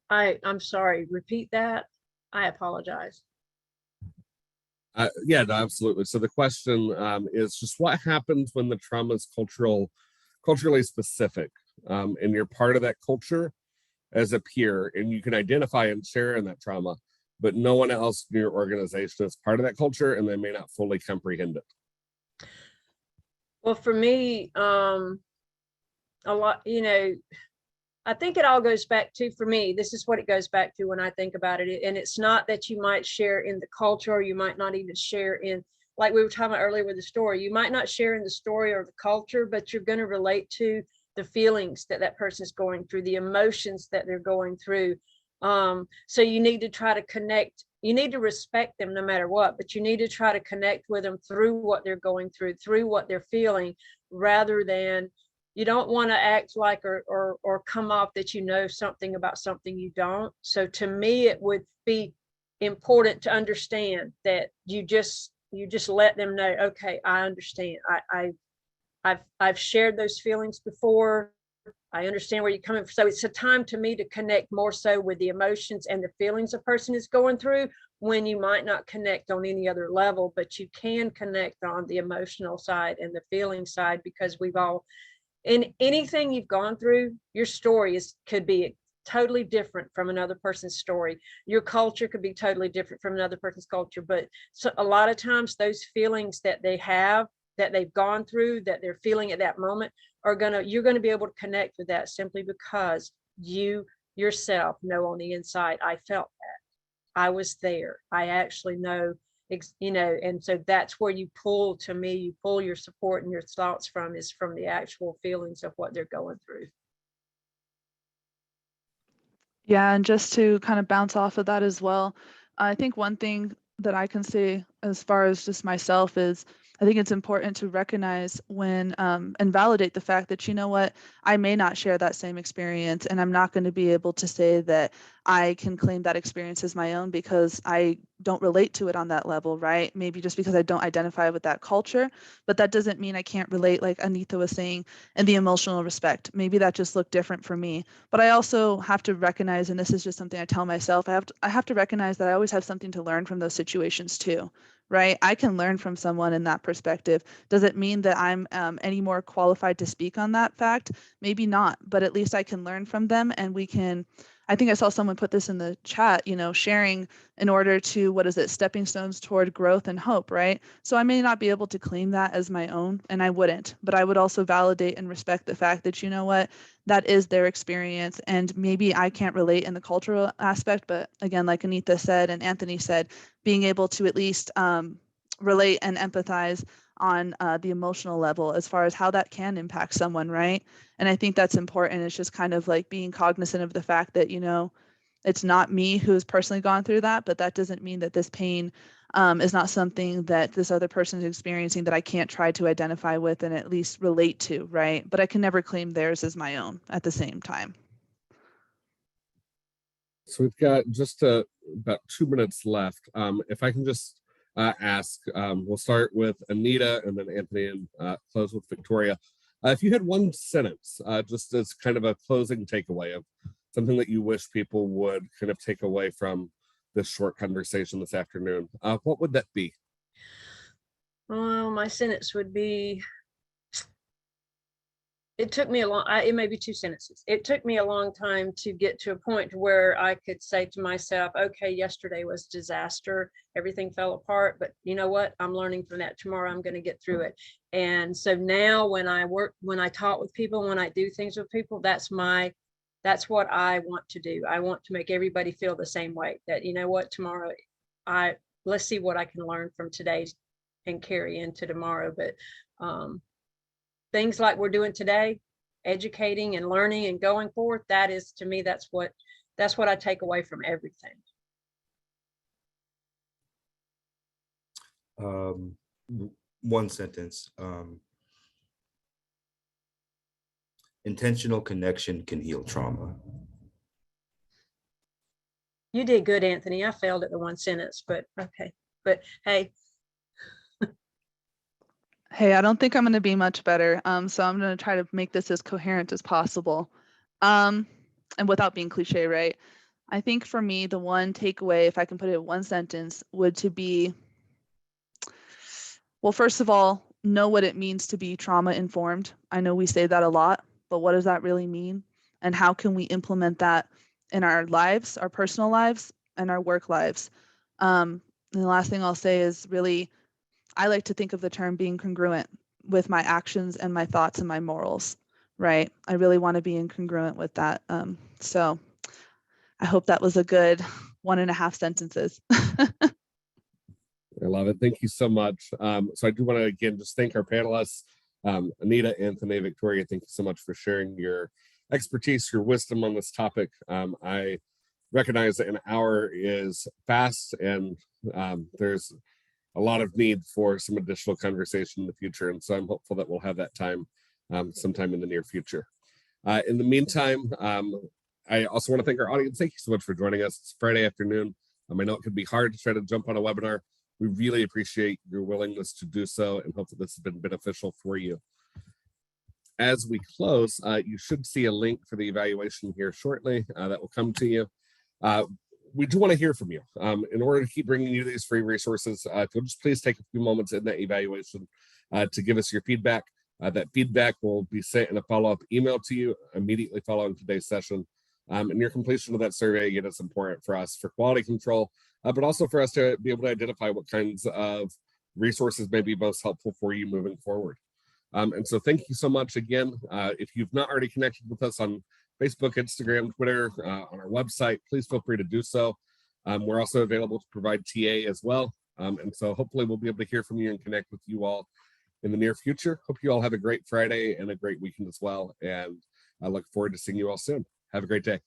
I'm sorry, repeat that. I apologize. Yeah, no, absolutely. So the question is just what happens when the trauma is culturally specific, and you're part of that culture as a peer, and you can identify and share in that trauma, but no one else in your organization is part of that culture, and they may not fully comprehend it. Well, for me, a lot, I think it all goes back to, for me, this is what it goes back to when I think about it. And it's not that you might share in the culture, or you might not even share in, like we were talking about earlier with the story, you might not share in the story or the culture, but you're going to relate to the feelings that that person is going through, the emotions that they're going through. So you need to try to connect. You need to respect them no matter what, but you need to try to connect with them through what they're going through what they're feeling, rather than, you don't want to act like or come off that you know something about something you don't. So to me, it would be important to understand that you just let them know, okay, I understand. I've shared those feelings before. I understand where you're coming from. So it's a time to me to connect more so with the emotions and the feelings a person is going through, when you might not connect on any other level, but you can connect on the emotional side and the feeling side, because we've all, in anything you've gone through, your story could be totally different from another person's story. Your culture could be totally different from another person's culture. But so a lot of times those feelings that they have, that they've gone through, that they're feeling at that moment, you're gonna be able to connect with that simply because you yourself know on the inside, I felt that. I was there. I actually know, and so that's where you pull your support and your thoughts from, is from the actual feelings of what they're going through. Yeah, and just to kind of bounce off of that as well, I think one thing that I can say as far as just myself is, I think it's important to recognize when and validate the fact that, you know what, I may not share that same experience, and I'm not going to be able to say that I can claim that experience as my own because I don't relate to it on that level, right? Maybe just because I don't identify with that culture, but that doesn't mean I can't relate, like Anita was saying, in the emotional respect. Maybe that just looked different for me. But I also have to recognize, and this is just something I tell myself, I have to recognize that I always have something to learn from those situations too. Right? I can learn from someone in that perspective. Does it mean that I'm any more qualified to speak on that fact? Maybe not, but at least I can learn from them, and we can. I think I saw someone put this in the chat, sharing in order to, what is it, stepping stones toward growth and hope, right? So I may not be able to claim that as my own, and I wouldn't, but I would also validate and respect the fact that, you know what, that is their experience, and maybe I can't relate in the cultural aspect, but again, like Anita said and Anthony said, being able to at least relate and empathize on the emotional level as far as how that can impact someone, right? And I think that's important. It's just kind of like being cognizant of the fact that, it's not me who's personally gone through that, but that doesn't mean that this pain is not something that this other person is experiencing that I can't try to identify with and at least relate to, right? But I can never claim theirs as my own at the same time. So we've got just about 2 minutes left. If I can just ask, we'll start with Anita and then Anthony and close with Victoria. If you had one sentence, just as kind of a closing takeaway of something that you wish people would kind of take away from this short conversation this afternoon, what would that be? Well, my sentence would be, it took me a long, it may be 2 sentences. It took me a long time to get to a point where I could say to myself, okay, yesterday was disaster. Everything fell apart, but you know what? I'm learning from that. Tomorrow I'm going to get through it. And so now when I talk with people, when I do things with people, that's what I want to do. I want to make everybody feel the same way, that, you know what, tomorrow let's see what I can learn from today and carry into tomorrow. But things like we're doing today, educating and learning and going forward, that is, to me, that's what I take away from everything. One sentence. Intentional connection can heal trauma. You did good, Anthony. I failed at the one sentence, but okay. But hey. Hey, I don't think I'm going to be much better. So I'm going to try to make this as coherent as possible. And without being cliche, right? I think for me, the one takeaway, if I can put it in one sentence, would to be, well, first of all, know what it means to be trauma informed. I know we say that a lot, but what does that really mean? And how can we implement that in our lives, our personal lives, and our work lives? And the last thing I'll say is really, I like to think of the term being congruent with my actions and my thoughts and my morals, right? I really want to be incongruent with that. So I hope that was a good 1.5 sentences. I love it. Thank you so much. So I do want to, again, just thank our panelists, Anita, Anthony, Victoria. Thank you so much for sharing your expertise, your wisdom on this topic. I recognize that an hour is fast, and there's a lot of need for some additional conversation in the future. And so I'm hopeful that we'll have that time sometime in the near future. In the meantime, I also want to thank our audience. Thank you so much for joining us. It's Friday afternoon. I know it can be hard to try to jump on a webinar. We really appreciate your willingness to do so and hope that this has been beneficial for you. As we close, you should see a link for the evaluation here shortly that will come to you. We do want to hear from you. In order to keep bringing you these free resources, if you'll just please take a few moments in that evaluation to give us your feedback. That feedback will be sent in a follow-up email to you immediately following today's session. And your completion of that survey, again, is important for us for quality control, but also for us to be able to identify what kinds of resources may be most helpful for you moving forward. And so thank you so much again. If you've not already connected with us on Facebook, Instagram, Twitter, on our website, please feel free to do so. We're also available to provide TA as well. And so hopefully we'll be able to hear from you and connect with you all in the near future. Hope you all have a great Friday and a great weekend as well. And I look forward to seeing you all soon. Have a great day.